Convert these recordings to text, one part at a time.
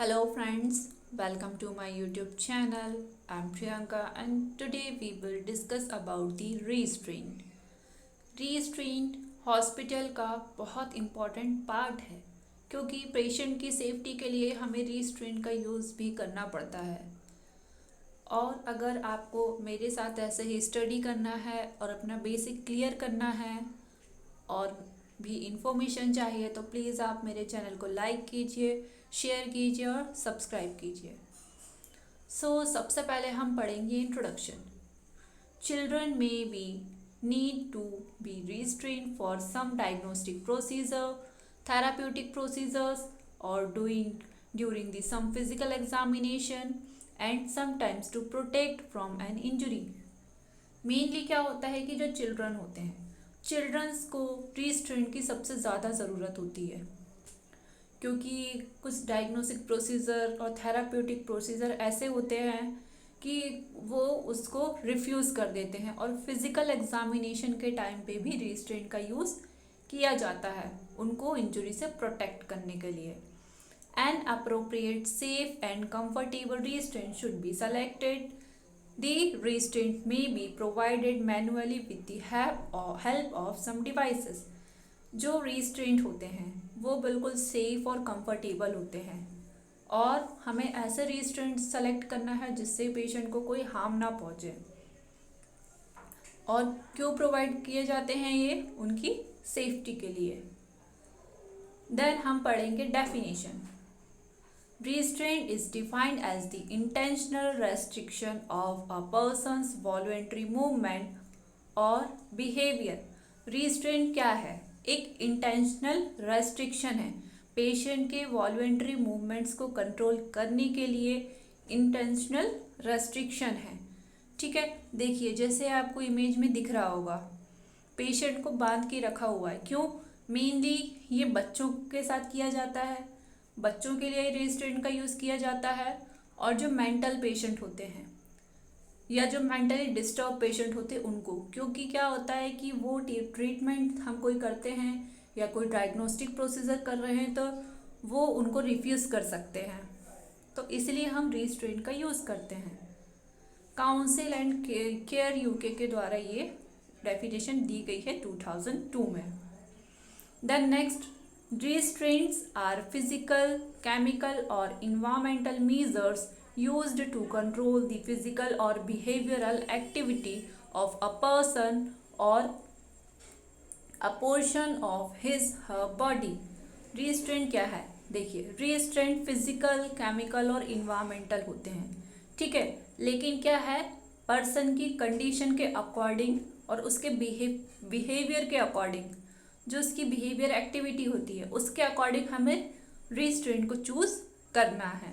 Hello friends, welcome to my YouTube channel. I'm Priyanka and today we will discuss about the restraint. Restraint hospital का बहुत important part है क्योंकि patient की safety के लिए हमें restraint का यूज़ भी करना पड़ता है। और अगर आपको मेरे साथ ऐसे ही स्टडी करना है और अपना बेसिक क्लियर करना है और भी इंफॉर्मेशन चाहिए तो प्लीज़ आप मेरे चैनल को लाइक कीजिए, शेयर कीजिए और सब्सक्राइब कीजिए। सबसे पहले हम पढ़ेंगे इंट्रोडक्शन। चिल्ड्रन में be need to be restrained for some diagnostic procedure, therapeutic procedures or during the some physical examination and sometimes to protect from an injury। Mainly क्या होता है कि जो चिल्ड्रन होते हैं, चिल्ड्रंस को रिस्ट्रेंट की सबसे ज़्यादा ज़रूरत होती है क्योंकि कुछ डायग्नोस्टिक प्रोसीजर और थेराप्यूटिक प्रोसीजर ऐसे होते हैं कि वो उसको रिफ्यूज़ कर देते हैं और फिज़िकल एग्जामिनेशन के टाइम पे भी रिस्ट्रेंट का यूज़ किया जाता है उनको इंजरी से प्रोटेक्ट करने के लिए। An appropriate, safe and comfortable restraint should be selected. The restraint may be provided manually with the help of some devices। जो restraint होते हैं वो बिल्कुल safe और comfortable होते हैं और हमें ऐसे restraint select करना है जिससे पेशेंट को कोई हार्म ना पहुँचे। और क्यों प्रोवाइड किए जाते हैं ये? उनकी सेफ्टी के लिए। देन हम पढ़ेंगे definition. Restraint is defined as the intentional restriction of a person's voluntary movement or behavior। Restraint क्या है? एक intentional restriction है, पेशेंट के voluntary movements को कंट्रोल करने के लिए intentional restriction है। ठीक है, देखिए जैसे आपको इमेज में दिख रहा होगा, पेशेंट को बांध के रखा हुआ है। क्यों? मेनली ये बच्चों के साथ किया जाता है, बच्चों के लिए रिस्ट्रेंट का यूज़ किया जाता है और जो मेंटल पेशेंट होते हैं या जो मेंटली डिस्टर्ब पेशेंट होते हैं उनको, क्योंकि क्या होता है कि वो ट्रीटमेंट हम कोई करते हैं या कोई डायग्नोस्टिक प्रोसीजर कर रहे हैं तो वो उनको रिफ्यूज़ कर सकते हैं, तो इसलिए हम रिस्ट्रेंट का यूज़ करते हैं। काउंसिल एंड केयर यूके के द्वारा ये डेफिनेशन दी गई है 2002 में। Then next, restraints are physical, chemical or environmental measures used to control the physical or behavioral activity of a person or a portion of her body। restraint क्या है? देखिए restraint physical, chemical और environmental होते हैं, ठीक है, लेकिन क्या है, पर्सन की कंडीशन के अकॉर्डिंग और उसके बिहेवियर के अकॉर्डिंग, जो उसकी बिहेवियर एक्टिविटी होती है उसके अकॉर्डिंग हमें रिस्ट्रेंट को चूज करना है।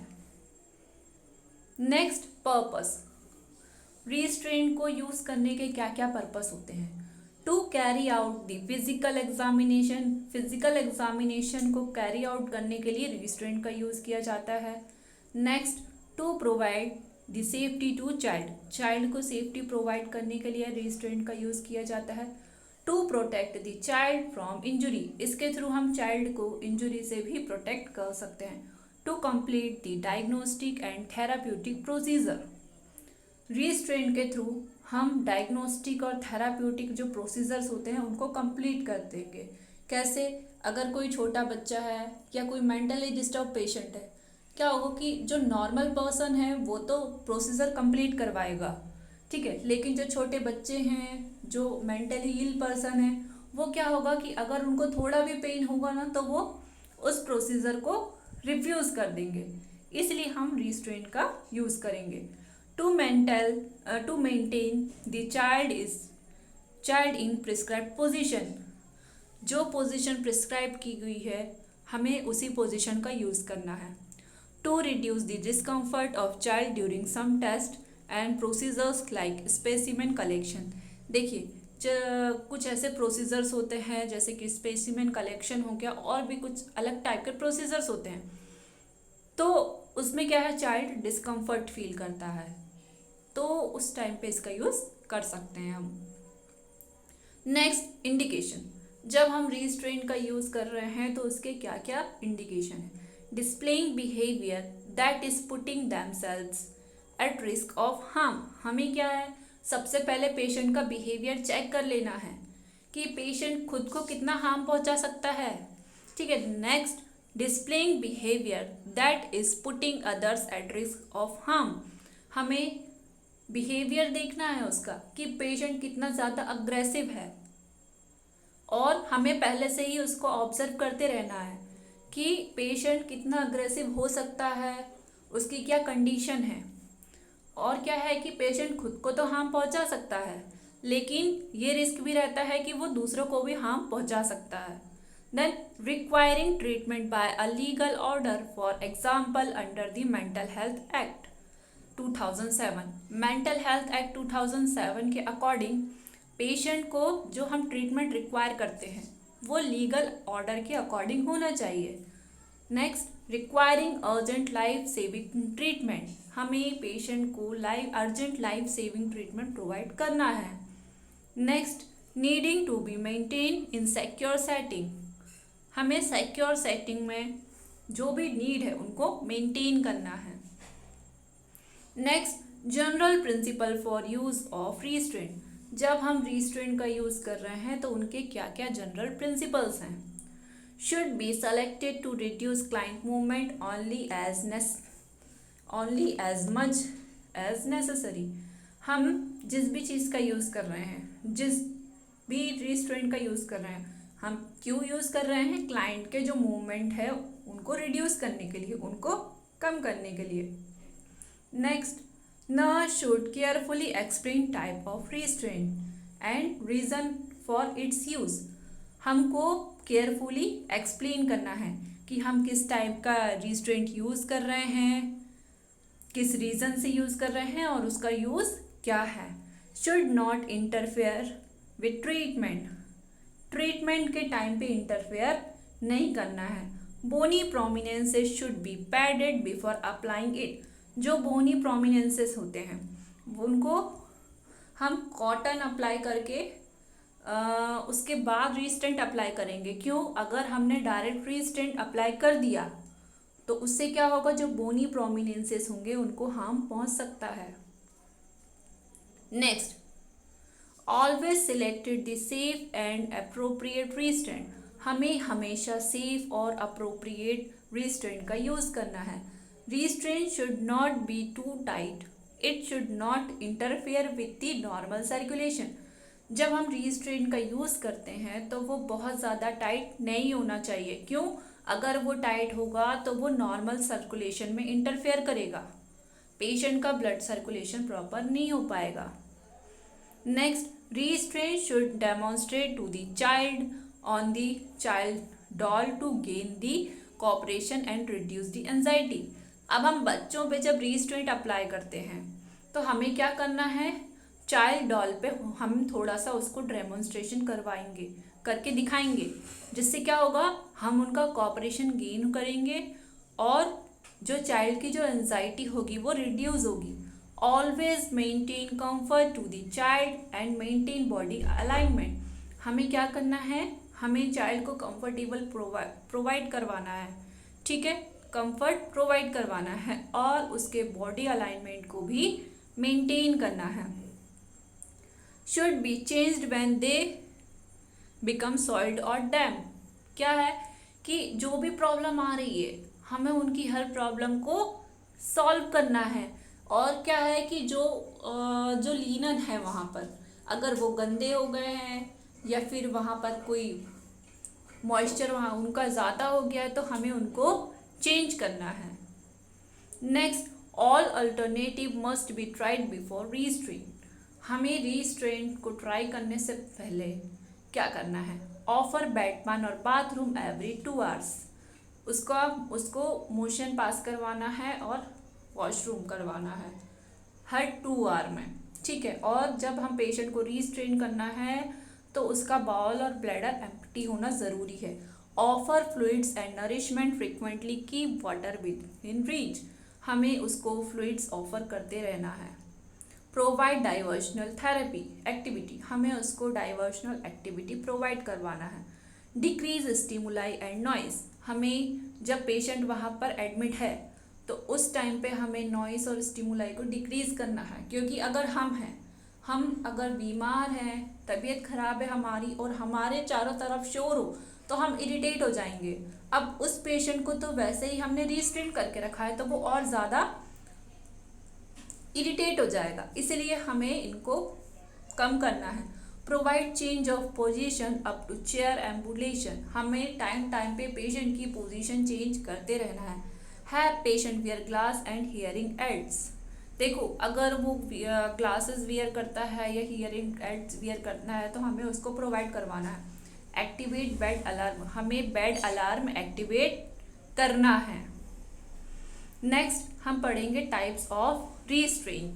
Next, purpose. रिस्ट्रेंट को यूज करने के क्या क्या पर्पस होते हैं? To carry out the physical examination, physical examination को कैरी आउट करने के लिए रिस्ट्रेंट का यूज किया जाता है। Next, to provide the safety to child, child को सेफ्टी प्रोवाइड करने के लिए रिस्ट्रेंट का यूज किया जाता है। To protect the child from injury, इसके थ्रू हम चाइल्ड को इंजुरी से भी प्रोटेक्ट कर सकते हैं। To complete the diagnostic and therapeutic procedure, restraint के थ्रू हम डायग्नोस्टिक और थेराप्यूटिक जो प्रोसीजर्स होते हैं उनको कंप्लीट कर देंगे। कैसे? अगर कोई छोटा बच्चा है या कोई मेंटली डिस्टर्ब पेशेंट है, क्या होगा कि जो नॉर्मल पर्सन है वो तो प्रोसीजर कंप्लीट करवाएगा, ठीक है, लेकिन जो छोटे बच्चे हैं, जो मेंटली इल पर्सन है, वो क्या होगा कि अगर उनको थोड़ा भी पेन होगा ना तो वो उस प्रोसीजर को रिफ्यूज़ कर देंगे, इसलिए हम रिस्ट्रेंट का यूज़ करेंगे। To maintain the child in prescribe position, जो पोजीशन प्रिस्क्राइब की गई है हमें उसी पोजीशन का यूज़ करना है। To reduce the discomfort of child during some test and procedures like specimen collection. देखिए कुछ ऐसे प्रोसीजर्स होते हैं जैसे कि स्पेसिमेन कलेक्शन हो गया और भी कुछ अलग टाइप के प्रोसीजर्स होते हैं, तो उसमें क्या है, चाइल्ड डिस्कम्फर्ट फील करता है, तो उस टाइम पे इसका यूज़ कर सकते हैं हम। Next, indication. जब हम रिस्ट्रेंट का यूज़ कर रहे हैं तो उसके क्या क्या इंडिकेशन है? Displaying behaviour that is putting themselves at risk of harm. हमें क्या है, सबसे पहले पेशेंट का बिहेवियर चेक कर लेना है कि पेशेंट खुद को कितना हार्म पहुंचा सकता है. ठीक है. Next, displaying behaviour that is putting others at risk of harm. हमें बिहेवियर देखना है उसका कि पेशेंट कितना ज़्यादा अग्रेसिव है, और हमें पहले से ही उसको ऑब्जर्व करते रहना है कि पेशेंट कितना अग्रेसिव हो सकता है, उसकी क्या कंडीशन है, और क्या है कि पेशेंट खुद को तो हार्म पहुंचा सकता है, लेकिन ये रिस्क भी रहता है कि वो दूसरों को भी हार्म पहुंचा सकता है. Then requiring treatment by a legal order, for example under the mental health act 2007. Mental health act 2007 के अकॉर्डिंग पेशेंट को जो हम ट्रीटमेंट रिक्वायर करते हैं वो लीगल ऑर्डर के अकॉर्डिंग होना चाहिए. Next, requiring urgent life saving treatment. हमें पेशेंट को urgent life saving treatment provide करना है. Next, needing to be maintain in secure setting. हमें सिक्योर सेटिंग में जो भी नीड है उनको मेंटेन करना है. Next, general principle for use of restraint. जब हम रिस्ट्रेंट का यूज़ कर रहे हैं तो उनके क्या क्या जनरल प्रिंसिपल्स हैं. Should be selected to reduce client movement only as much as necessary. हम जिस भी चीज़ का यूज़ कर रहे हैं, जिस भी रिस्ट्रेंट का यूज़ कर रहे हैं, हम क्यों यूज़ कर रहे हैं, क्लाइंट के जो मूवमेंट है उनको रिड्यूस करने के लिए, उनको कम करने के लिए. Next, nurse should carefully explain type of restraint and reason for its use. हमको केयरफुली एक्सप्लेन करना है कि हम किस टाइप का रिस्ट्रेंट यूज़ कर रहे हैं, किस रीज़न से यूज़ कर रहे हैं और उसका यूज़ क्या है. Should not interfere with treatment. Treatment के टाइम पे इंटरफेयर नहीं करना है. Bony prominences should be padded before applying it. जो बोनी प्रोमिनेंसेस होते हैं उनको हम कॉटन अप्लाई करके उसके बाद रिस्ट्रेंट अप्लाई करेंगे. क्यों? अगर हमने डायरेक्ट रिस्ट्रेंट अप्लाई कर दिया तो उससे क्या होगा, जो बोनी प्रोमिनेंसेस होंगे उनको हार्म पहुंच सकता है. Next, always selected the safe and appropriate restraint. हमें हमेशा सेफ और अप्रोप्रिएट रिस्ट्रेंट का यूज़ करना है. Restraint should not be too tight. It should not interfere with the normal circulation. जब हम restraint का यूज़ करते हैं तो वो बहुत ज़्यादा टाइट नहीं होना चाहिए. क्यों? अगर वो टाइट होगा तो वो नॉर्मल सर्कुलेशन में इंटरफेयर करेगा, पेशेंट का ब्लड सर्कुलेशन प्रॉपर नहीं हो पाएगा. Next, restraint should demonstrate to the child on the child doll to gain the cooperation and reduce the anxiety. अब हम बच्चों पे जब रिस्ट्रेंट अप्लाई करते हैं तो हमें क्या करना है, चाइल्ड डॉल पे हम थोड़ा सा उसको डेमोन्स्ट्रेशन करके दिखाएंगे, जिससे क्या होगा, हम उनका कोऑपरेशन गेन करेंगे और जो चाइल्ड की जो एंजाइटी होगी वो रिड्यूस होगी. Always maintain comfort to the child and maintain body alignment. हमें क्या करना है, हमें चाइल्ड को कंफर्टेबल प्रोवाइड करवाना है. ठीक है, कंफर्ट प्रोवाइड करवाना है और उसके बॉडी अलाइनमेंट को भी मेंटेन करना है. Should be changed when they become soiled और डैम. क्या है कि जो भी प्रॉब्लम आ रही है हमें उनकी हर प्रॉब्लम को सॉल्व करना है. और क्या है कि जो लिनन है वहाँ पर अगर वो गंदे हो गए हैं या फिर वहाँ पर कोई मॉइस्चर वहाँ उनका ज़्यादा हो गया है तो हमें उनको चेंज करना है. Next, all alternative must be tried before restraint. हमें रिस्ट्रेंट को ट्राई करने से पहले क्या करना है, ऑफर बेडपान और बाथरूम एवरी 2 hours. उसको मोशन पास करवाना है और वॉशरूम करवाना है हर 2 hour में. ठीक है, और जब हम पेशेंट को रिस्ट्रेन करना है तो उसका बाउल और ब्लैडर एम्प्टी होना ज़रूरी है. Offer fluids and nourishment frequently, keep water within reach. हमें उसको फ्लूइड्स ऑफर करते रहना है. Provide diversional therapy activity. हमें उसको डाइवर्शनल एक्टिविटी प्रोवाइड करवाना है. Decrease stimuli and noise. हमें जब पेशेंट वहाँ पर एडमिट है तो उस टाइम पे हमें नॉइस और स्टिमुलाई को डिक्रीज करना है, क्योंकि अगर हम अगर बीमार हैं, तबीयत खराब है हमारी और हमारे चारों तरफ शोर हो तो हम इरिटेट हो जाएंगे। अब उस पेशेंट को तो वैसे ही हमने रिस्ट्रेन करके रखा है तो वो और ज़्यादा इरिटेट हो जाएगा, इसलिए हमें इनको कम करना है। Provide change of position up to chair ambulation, हमें टाइम टाइम पे पेशेंट की पोजीशन चेंज करते रहना है patient wear glass and hearing aids. देखो अगर वो ग्लासेस वियर करता है या हियरिंग एड्स वियर करना है तो हमें उसको प्रोवाइड करवाना है। एक्टिवेट बेड अलार्म, हमें बेड अलार्म एक्टिवेट करना है। नेक्स्ट हम पढ़ेंगे टाइप्स ऑफ रीस्ट्रेन।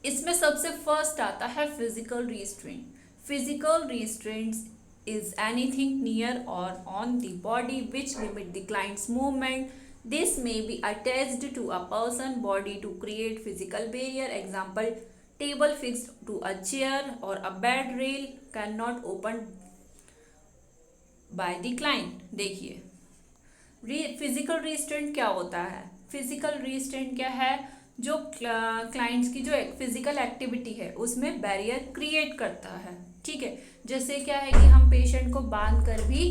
इसमें सबसे फर्स्ट आता है physical रीस्ट्रेन। Physical रीस्ट्रेन is anything near or on the body which limit the client's movement. This may be attached to a person body to create physical barrier. Example, table fixed to a chair or a bed rail cannot open by the client. देखिए physical restraint क्या होता है। Physical restraint क्या है, जो clients की जो physical activity है उसमें बैरियर क्रिएट करता है। ठीक है, जैसे क्या है कि हम पेशेंट को बांध कर भी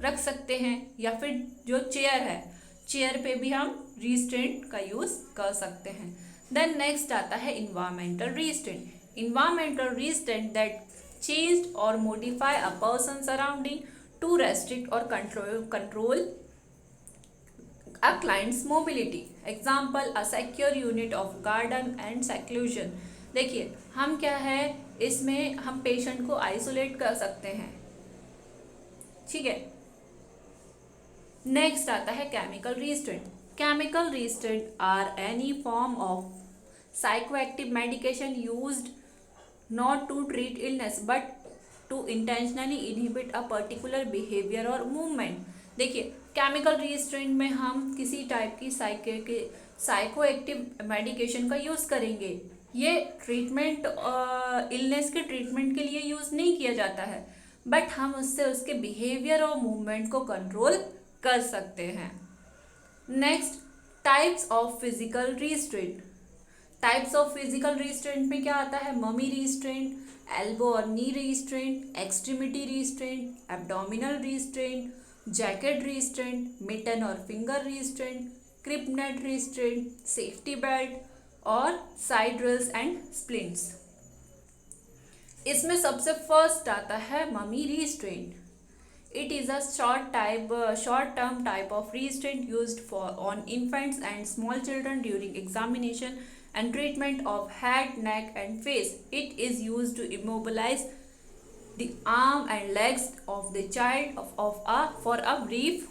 रख सकते हैं, या फिर जो चेयर है, चेयर पे भी हम रिस्ट्रेंट का यूज कर सकते हैं। देन नेक्स्ट आता है environmental restraint. Environmental restraint that changed or modify a person surrounding to restrict or control a client's mobility. Example, a secure unit of garden and seclusion. देखिए हम क्या है, इसमें हम पेशेंट को आइसोलेट कर सकते हैं। ठीक है, नेक्स्ट आता है chemical restraint. Chemical restraint are any form of psychoactive medication used not to treat illness but to intentionally inhibit a particular behaviour और मूवमेंट। देखिए केमिकल रिस्ट्रेंट में हम किसी टाइप की साइको एक्टिव मेडिकेशन का यूज़ करेंगे। ये ट्रीटमेंट इलनेस के ट्रीटमेंट के लिए यूज़ नहीं किया जाता है, बट हम उससे उसके बिहेवियर और मूवमेंट को कंट्रोल कर सकते हैं। Next, types of physical restraint. Types of physical restraint में क्या आता है, ममी रिस्ट्रेंट, एल्बो और knee restraint, extremity restraint, abdominal restraint, jacket restraint, mitten और finger restraint, crib net restraint, safety belt और साइड रेल्स एंड स्प्लिंट्स। इसमें सबसे first आता है mummy restraint. It is a short term type of restraint used for on infants and small children during examination and treatment of head, neck and face. It is used to immobilize the arm and legs of the child for a brief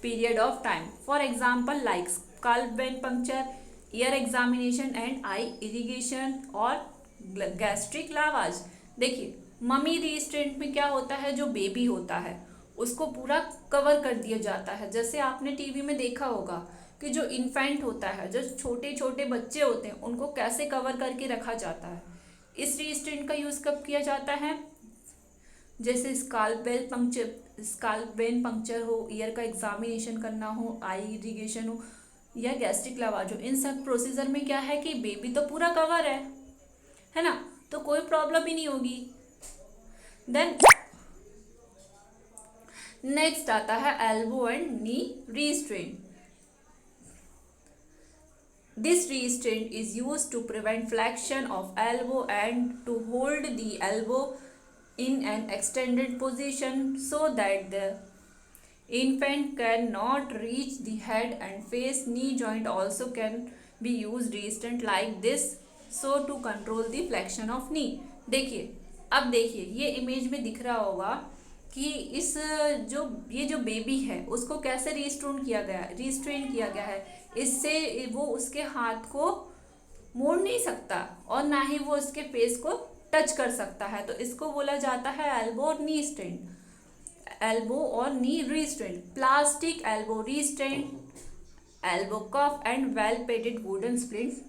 period of time. For example, like scalp vein puncture, ear examination and eye irrigation और gastric lavage. देखिए mummy restraint में क्या होता है, जो baby होता है उसको पूरा कवर कर दिया जाता है। जैसे आपने टीवी में देखा होगा कि जो इन्फेंट होता है, जो छोटे छोटे बच्चे होते हैं, उनको कैसे कवर करके रखा जाता है। इस रिस्ट्रेंट का यूज़ कब किया जाता है, जैसे स्काल्प वेन पंक्चर हो, ईयर का एग्जामिनेशन करना हो, आई इरिगेशन हो या गैस्ट्रिक लवाज हो। इन सब प्रोसीजर में क्या है कि बेबी तो पूरा कवर है ना, तो कोई प्रॉब्लम ही नहीं होगी। देन नेक्स्ट आता है elbow and knee restraint. This restraint is used to prevent flexion of elbow and to hold the elbow in an extended position so that the infant cannot reach the head and face. Knee joint also can be used restraint like this so to control the flexion of knee. देखिए अब देखिए ये image में दिख रहा होगा कि ये जो बेबी है उसको कैसे रिस्ट्रेन किया गया है। इससे वो उसके हाथ को मोड़ नहीं सकता और ना ही वो उसके फेस को टच कर सकता है, तो इसको बोला जाता है एल्बो और नी स्ट्रेंट, एल्बो और knee restraint. Plastic elbow restraint, elbow cuff and well padded wooden splints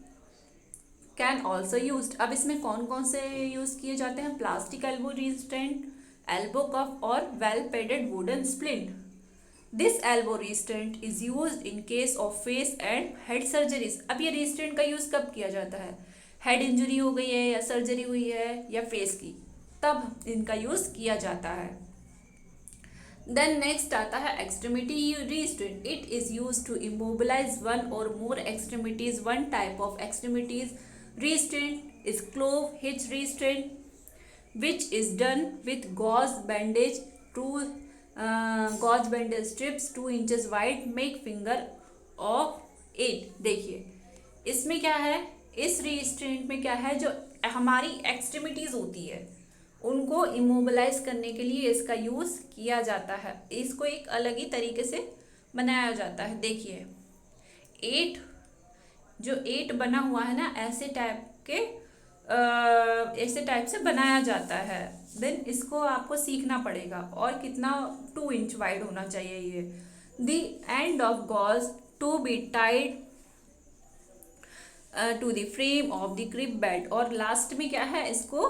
can also use. अब इसमें कौन कौन से यूज किए जाते हैं, plastic elbow restraint, elbow cuff और well padded wooden splint. This elbow restraint is use in case of face and head surgeries. अब ये रिस्ट्रेंट का यूज कब किया जाता है? हेड इंजरी हो गई है या सर्जरी हुई है या फेस की, तब इनका यूज किया जाता है। देन नेक्स्ट आता है extremity restraint. It is use to immobilise one or more extremities. One type of extremities restraint is clove hitch restraint which is done with gauze bandage strips 2 inches wide, make finger of 8। देखिए इसमें क्या है, इस restraint में क्या है, जो हमारी एक्सट्रीमिटीज होती है उनको इमोबिलाइज करने के लिए इसका यूज किया जाता है। इसको एक अलग ही तरीके से बनाया जाता है। देखिए 8 जो 8 बना हुआ है ना, ऐसे टाइप से बनाया जाता है। देन इसको आपको सीखना पड़ेगा। और कितना 2 इंच वाइड होना चाहिए ये। The end of gauze to be tied to the frame of the crib bed. और लास्ट में क्या है, इसको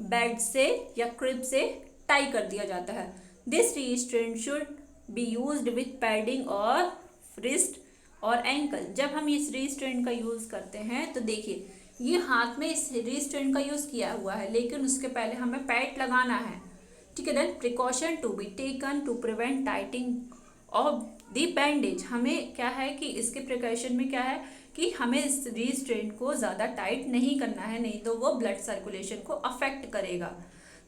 बेड से या क्रिब से टाई कर दिया जाता है। This restraint should be used with padding और रिस्ट और एंकल। जब हम इस रिस्ट्रेंट का यूज करते हैं तो देखिए ये हाथ में इस रिस्ट्रेंट का यूज किया हुआ है, लेकिन उसके पहले हमें पैड लगाना है। ठीक है। Then precaution to be taken to prevent tighting of the bandage. हमें क्या है कि इसके प्रिकॉशन में क्या है कि हमें इस रिस्ट्रेंट को ज़्यादा टाइट नहीं करना है, नहीं तो वो ब्लड सर्कुलेशन को अफेक्ट करेगा।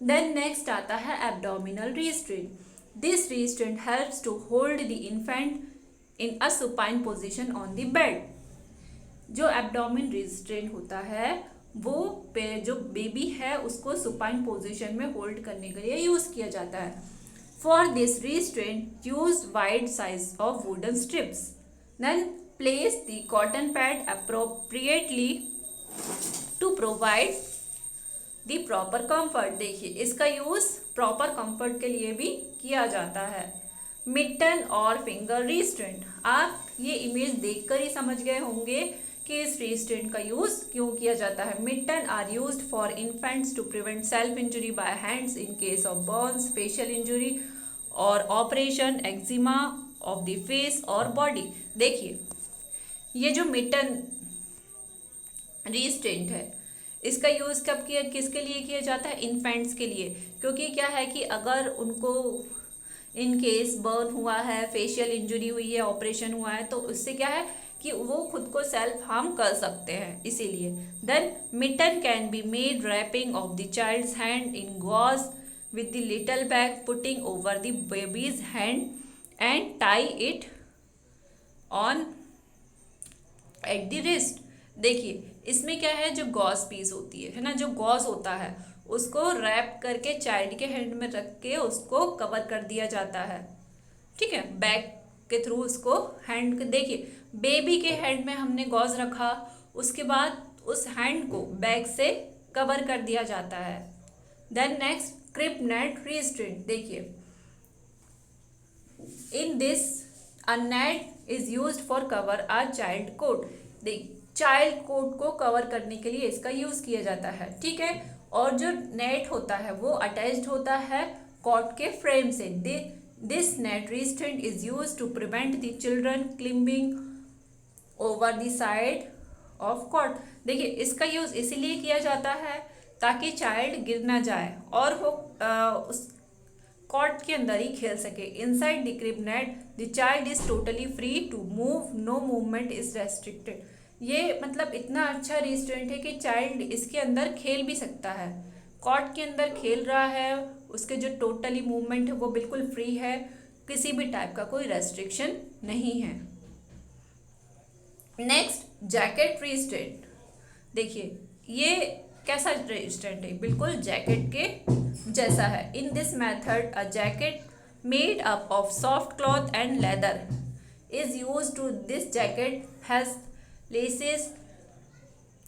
देन नेक्स्ट आता है abdominal restraint. This restraint helps to hold the infant in a supine position on the bed. जो एब्डोमिन रिस्ट्रेंट होता है वो जो बेबी है उसको सुपाइन पोजीशन में होल्ड करने के लिए यूज किया जाता है। For this restraint use wide size of wooden strips. Then place the cotton pad appropriately to provide the proper comfort. देखिए इसका यूज प्रॉपर कंफर्ट के लिए भी किया जाता है। मिटन और फिंगर रिस्ट्रेंट। आप ये इमेज देखकर ही समझ गए होंगे कि इस रिस्ट्रेंट का यूज क्यों किया जाता है। Mitten are used for infants to prevent self injury by hands in case of burns, facial injury और operation, eczema of the face और बॉडी। देखिए ये जो मिटन रिस्ट्रेंट है इसका यूज कब किया, किसके लिए किया जाता है? इन्फेंट्स के लिए। क्योंकि क्या है कि अगर उनको इन केस बर्न हुआ है, फेशियल इंजुरी हुई है, ऑपरेशन हुआ है, तो उससे क्या है कि वो खुद को सेल्फ हार्म कर सकते हैं, इसीलिए। Then mitten can be made wrapping of the child's hand in gauze with the little bag putting over the baby's hand and tie it on at the wrist. देखिए इसमें क्या है, जो गॉज पीस होती है ना, जो गॉज होता है उसको रैप करके चाइल्ड के हैंड में रख के उसको कवर कर दिया जाता है। ठीक है, बैग के थ्रू उसको हैंड। देखिए बेबी के हैंड में हमने गॉज रखा, उसके बाद उस हैंड को बैग से कवर कर दिया जाता है। Then next crib net restraint. देखिए in this a net is used for cover a child cot. देख चाइल्ड कोट को कवर करने के लिए इसका यूज किया जाता है। ठीक है, और जो नेट होता है वो अटैच्ड होता है कॉट के फ्रेम से। This net restraint is used to prevent the children climbing over the side of cot. देखिए इसका यूज इसीलिए किया जाता है ताकि चाइल्ड गिर ना जाए और वो उस कॉट के अंदर ही खेल सके। Inside the crib net the child is totally free to move, no movement is restricted. ये मतलब इतना अच्छा रिस्ट्रेंट है कि चाइल्ड इसके अंदर खेल भी सकता है, कॉट के अंदर खेल रहा है, उसके जो टोटली मूवमेंट है वो बिल्कुल फ्री है, किसी भी टाइप का कोई रेस्ट्रिक्शन नहीं है। Next jacket restraint. देखिए ये कैसा रिस्ट्रेंट है, बिल्कुल जैकेट के जैसा है। In this method a jacket made up of soft cloth and leather is used to. This jacket has laces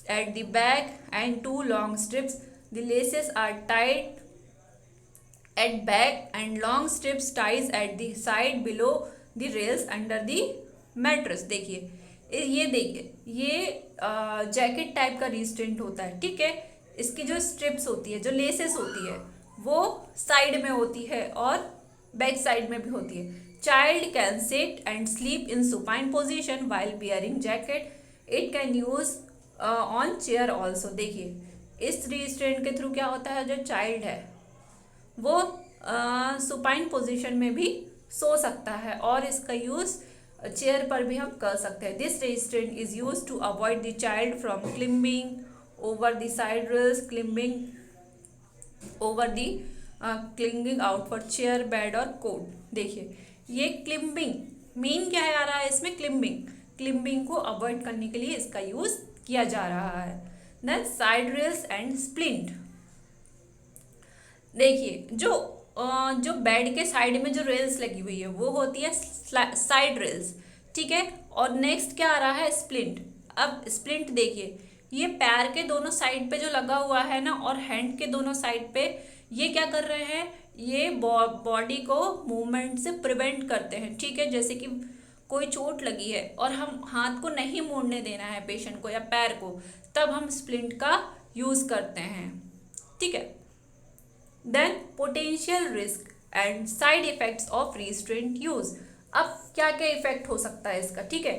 at the back and 2 long strips. The laces are tied at back and long strips ties at the side below the rails under the mattress। देखिए ये jacket type का restraint होता है। ठीक है, इसकी जो strips होती है, जो लेसेस होती है वो साइड में होती है और बैक साइड में भी होती है। Child can sit and sleep in supine position while wearing jacket. It can use on chair also. देखिए इस रिस्ट्रेंट के थ्रू क्या होता है, जो चाइल्ड है वो सुपाइन पोजीशन में भी सो सकता है और इसका यूज चेयर पर भी हम कर सकते हैं. This restraint is use to avoid the child from climbing over the side rails, climbing over the clinging out for chair, bed और कोट. देखिए ये क्लिम्बिंग मीन क्या है आ रहा है इसमें, क्लिम्बिंग को अवॉइड करने के लिए इसका यूज किया जा रहा है. Then side rails and splint. देखिए जो बेड के साइड में जो रेल्स लगी हुई है वो होती है साइड रेल्स, ठीक है. और नेक्स्ट क्या आ रहा है, स्प्लिंट. अब स्प्लिंट देखिए ये पैर के दोनों साइड पे जो लगा हुआ है ना और हैंड के दोनों साइड पे, ये क्या कर रहे हैं, ये बॉडी को मूवमेंट से प्रिवेंट करते हैं, ठीक है. जैसे कि कोई चोट लगी है और हम हाथ को नहीं मोड़ने देना है पेशेंट को या पैर को, तब हम स्प्लिंट का यूज करते हैं, ठीक है. Then potential risk and side effects of restraint use. अब क्या क्या इफेक्ट हो सकता है इसका, ठीक है.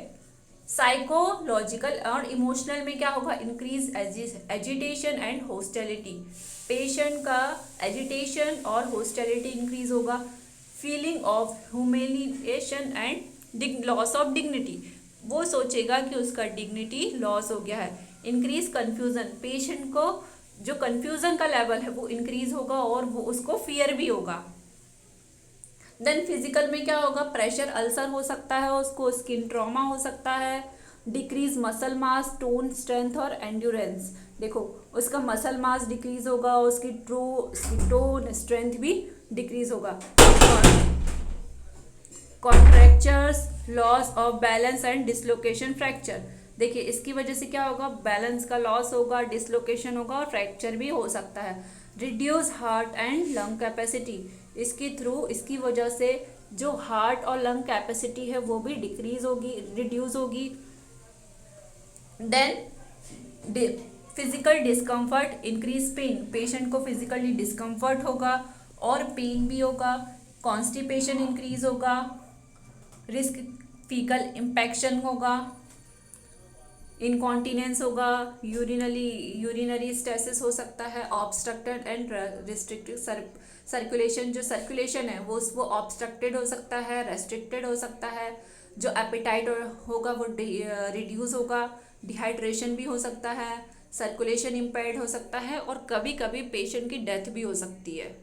साइकोलॉजिकल और इमोशनल में क्या होगा, increase agitation and hostility. Patient का एजिटेशन और हॉस्टिलिटी इंक्रीज होगा. Feeling of humiliation and loss of dignity. वो सोचेगा कि उसका डिग्निटी लॉस हो गया है. Increase confusion. पेशेंट को जो कन्फ्यूजन का लेवल है वो इंक्रीज होगा और वो उसको फियर भी होगा. देन फिजिकल में क्या होगा, प्रेशर अल्सर हो सकता है उसको, स्किन ट्रॉमा हो सकता है. Decrease muscle mass, tone, strength और एंड्योरेंस. देखो उसका मसल मास डिक्रीज होगा, उसकी टोन स्ट्रेंथ भी डिक्रीज होगा. Contractures, loss of balance and dislocation, fracture. देखिए इसकी वजह से क्या होगा, बैलेंस का लॉस होगा, डिसलोकेशन होगा और फ्रैक्चर भी हो सकता है. Reduce heart and lung capacity. इसके थ्रू, इसकी वजह से जो हार्ट और लंग कैपेसिटी है वो भी डिक्रीज होगी, रिड्यूस होगी. Then physical discomfort, increase pain. Patient को फिजिकली डिस्कम्फर्ट होगा और पेन भी होगा. कॉन्स्टिपेशन इंक्रीज होगा. रिस्क फीकल इम्पेक्शन होगा. इनकॉन्टिनेंस होगा. यूरिनरी स्टेसिस हो सकता है. Obstructed and restricted circulation. जो सर्कुलेशन है वो ऑब्स्ट्रक्टेड हो सकता है, रेस्ट्रिक्टेड हो सकता है. जो एपेटाइट होगा वो रिड्यूस होगा. डिहाइड्रेशन भी हो सकता है. सर्कुलेशन इम्पेयर्ड हो सकता है और कभी कभी पेशेंट की डेथ भी हो सकती है.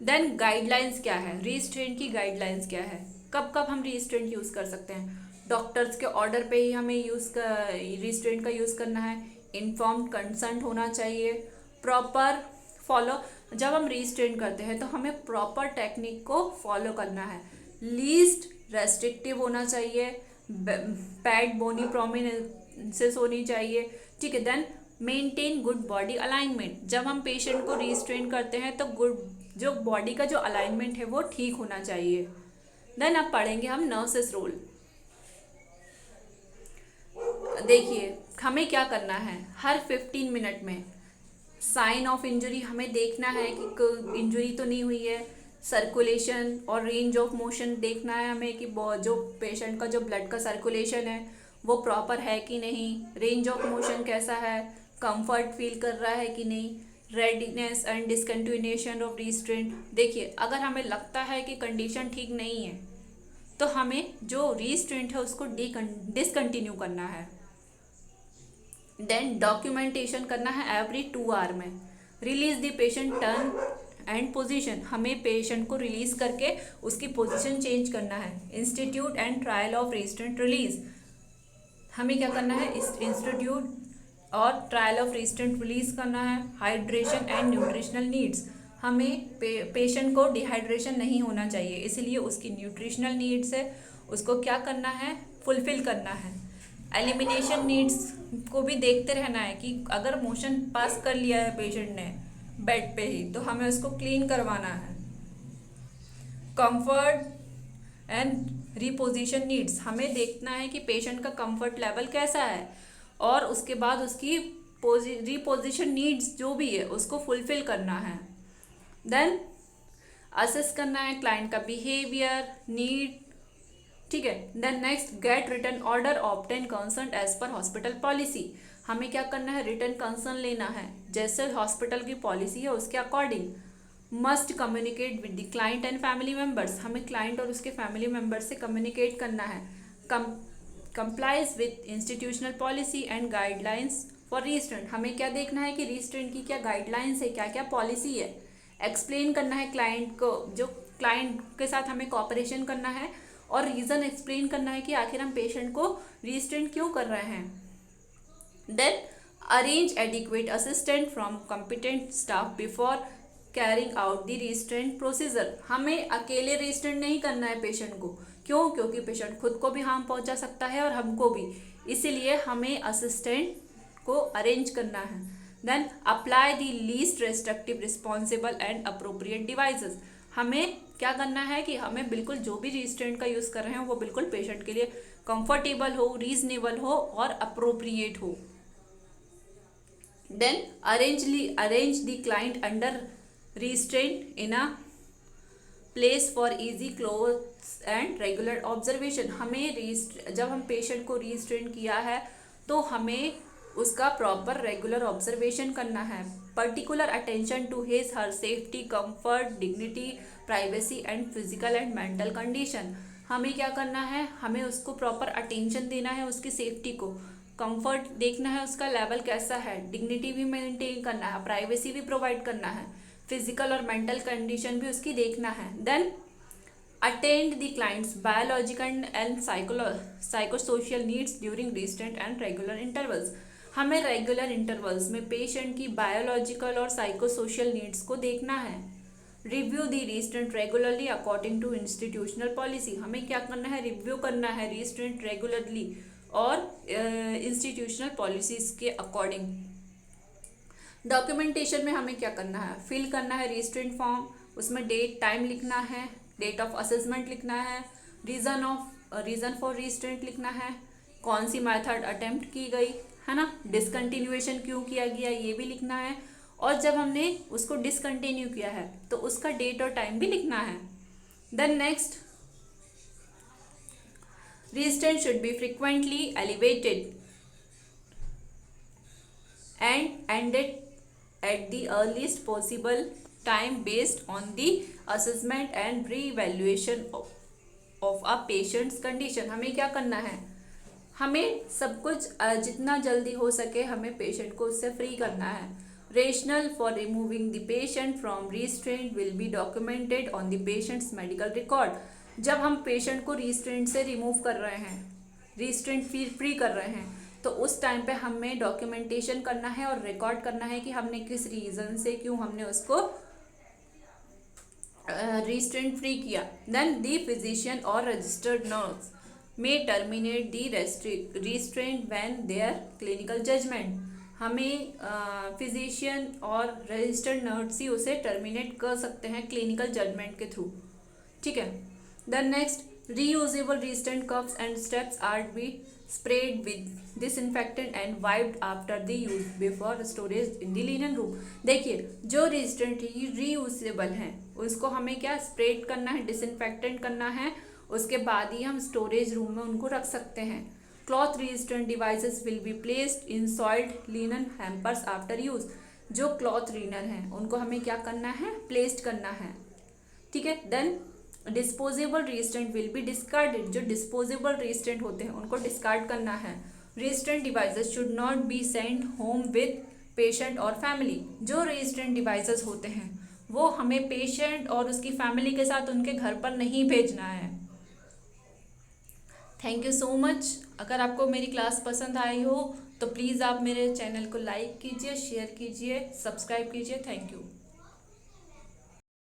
देन गाइडलाइंस क्या है, रिस्ट्रेंट की गाइडलाइंस क्या है, कब कब हम रिस्ट्रेंट यूज़ कर सकते हैं. डॉक्टर्स के ऑर्डर पे ही हमें रिस्ट्रेंट का यूज़ करना है. इन्फॉर्म्ड कंसेंट होना चाहिए. Proper follow. जब हम रिस्ट्रेंट करते हैं तो हमें प्रॉपर टेक्निक को फॉलो करना है. लीस्ट रेस्ट्रिक्टिव होना चाहिए. पैड बोनी प्रोमिनेंसेस होनी चाहिए, ठीक है. Then maintain good body alignment. जब हम पेशेंट को रिस्ट्रेंट करते हैं तो गुड जो बॉडी का जो अलाइनमेंट है वो ठीक होना चाहिए. देन अब पढ़ेंगे हम नर्सेस रोल. देखिए हमें क्या करना है, हर 15 मिनट में साइन ऑफ इंजरी हमें देखना है कि इंजरी तो नहीं हुई है. सर्कुलेशन और रेंज ऑफ मोशन देखना है हमें कि जो पेशेंट का जो ब्लड का सर्कुलेशन है वो प्रॉपर है कि नहीं. रेंज ऑफ मोशन कैसा है, कंफर्ट फील कर रहा है कि नहीं. Readiness and discontinuation of restraint. देखिए अगर हमें लगता है कि कंडीशन ठीक नहीं है तो हमें जो रिस्ट्रेंट है उसको डिसकंटिन्यू करना है. देन डॉक्यूमेंटेशन करना है एवरी 2 आवर में. Release the patient turn and position. हमें पेशेंट को रिलीज करके उसकी पोजीशन चेंज करना है. Institute and trial of restraint release. हमें क्या करना है, इंस्टीट्यूट और ट्रायल ऑफ रिस्ट्रेंट रिलीज करना है. Hydration and nutritional needs. हमें पेशेंट को डिहाइड्रेशन नहीं होना चाहिए, इसलिए उसकी न्यूट्रिशनल नीड्स है उसको क्या करना है, फुलफिल करना है. एलिमिनेशन नीड्स को भी देखते रहना है कि अगर मोशन पास कर लिया है पेशेंट ने बेड पे ही तो हमें उसको क्लीन करवाना है. Comfort and reposition needs. हमें देखना है कि पेशेंट का कंफर्ट लेवल कैसा है और उसके बाद उसकी रिपोजिशन नीड्स जो भी है उसको फुलफिल करना है. देन असेस करना है क्लाइंट का बिहेवियर, नीड, ठीक है। Then next, get written order, obtain concern as per hospital policy. हमें क्या करना है, रिटर्न कंसर्न लेना है, जैसे हॉस्पिटल की पॉलिसी है उसके according. Must communicate with the client and family members, हमें क्लाइंट और उसके फैमिली मेम्बर्स से कम्युनिकेट करना है। Complies with institutional policy and guidelines for restraint, हमें क्या देखना है कि रीस्टोरेंट की क्या गाइडलाइंस है, क्या क्या पॉलिसी है। एक्सप्लेन करना है क्लाइंट को, जो क्लाइंट के साथ हमें कॉपरेशन करना है, और रीज़न एक्सप्लेन करना है कि आखिर हम पेशेंट को रीस्टोरेंट क्यों कर रहे हैं। Then arrange adequate assistant from competent staff before carrying out the restraint procedure, हमें अकेले रीस्टोरेंट नहीं करना है पेशेंट को, क्यों, क्योंकि पेशेंट खुद को भी हार्म पहुंचा सकता है और हमको भी, इसीलिए हमें असिस्टेंट को अरेंज करना है। Then apply the least restrictive responsible and appropriate devices, हमें क्या करना है कि हमें बिल्कुल जो भी रीस्टोरेंट का यूज़ कर रहे हैं वो बिल्कुल पेशेंट के लिए कंफर्टेबल हो, रीजनेबल हो और अप्रोप्रिएट हो। Then arrange the client under restraint in a place for easy close and regular observation, हमें जब हम पेशेंट को रिस्ट्रेंट किया है तो हमें उसका प्रॉपर रेगुलर ऑब्जर्वेशन करना है। Particular attention to his her safety, comfort, dignity, privacy and physical and mental condition, हमें क्या करना है, हमें उसको प्रॉपर अटेंशन देना है, उसकी सेफ्टी को, कंफर्ट देखना है, उसका लेवल कैसा है, डिग्निटी भी मेंटेन करना है, प्राइवेसी भी प्रोवाइड करना है, फिजिकल और मेंटल कंडीशन भी उसकी देखना है। Then attend the client's biological and psychosocial needs during distant and regular intervals, हमें रेगुलर इंटरवल्स में पेशेंट की बायोलॉजिकल और साइकोसोशल नीड्स को देखना है। Review the restraint regularly according to institutional policy, हमें क्या करना है, रिव्यू करना है रिस्टोरेंट रेगुलरली और इंस्टीट्यूशनल पॉलिसीज के अकॉर्डिंग। डॉक्यूमेंटेशन में हमें क्या करना है, फिल करना है रजिस्ट्रेंट फॉर्म, उसमें डेट टाइम लिखना है, डेट ऑफ असेसमेंट लिखना है, रीज़न फॉर रजिस्ट्रेंट लिखना है, कौन सी मेथड अटेम्प्ट की गई है ना, डिसकंटिन्यूएशन क्यों किया गया ये भी लिखना है, और जब हमने उसको डिसकंटिन्यू किया है तो उसका डेट और टाइम भी लिखना है। Then next, restraint should be frequently elevated and ended at the earliest possible time based on the assessment and re-evaluation of a patient's condition, हमें क्या करना है, हमें सब कुछ जितना जल्दी हो सके हमें पेशेंट को उससे फ्री करना है। Rational for removing the patient from restraint will be documented on the patients medical record, जब हम पेशेंट को रिस्ट्रेंट से रिमूव कर रहे हैं, रिस्ट्रेंट फ्री कर रहे हैं, तो उस टाइम पे हमें डॉक्यूमेंटेशन करना है और रिकॉर्ड करना है कि हमने किस रीज़न से, क्यों हमने उसको रिस्ट्रेंट फ्री किया। देन दी फिजिशियन और registered nurse may terminate the restraint when their clinical judgement, हमें फिजिशियन और रजिस्टर्ड नर्स ही उसे टर्मिनेट कर सकते हैं क्लिनिकल जजमेंट के थ्रू, ठीक है। Then next, reusable restraint cuffs and straps are to be sprayed with disinfectant and wiped after the use before storage in the linen room। देखिए जो रिस्ट्रेंट रीयूजेबल हैं उसको हमें क्या स्प्रेड करना है, डिसइंफेक्टेंट करना है, उसके बाद ही हम स्टोरेज रूम में उनको रख सकते हैं। Cloth restraint devices will be placed in soiled linen hampers after use, जो क्लॉथ रिनर हैं उनको हमें क्या करना है, प्लेस्ड करना है, ठीक है। Then disposable restraint will be discarded, जो डिस्पोजेबल रिस्ट्रेंट होते हैं उनको डिस्कार्ड करना है। Restraint devices should not be sent home with patient और फैमिली, जो रिस्ट्रेंट डिवाइसेस होते हैं वो हमें पेशेंट और उसकी फैमिली के साथ उनके घर पर नहीं भेजना है। Thank you so much. अगर आपको मेरी क्लास पसंद आई हो तो प्लीज़ आप मेरे चैनल को लाइक कीजिए, शेयर कीजिए, सब्सक्राइब कीजिए। Thank you.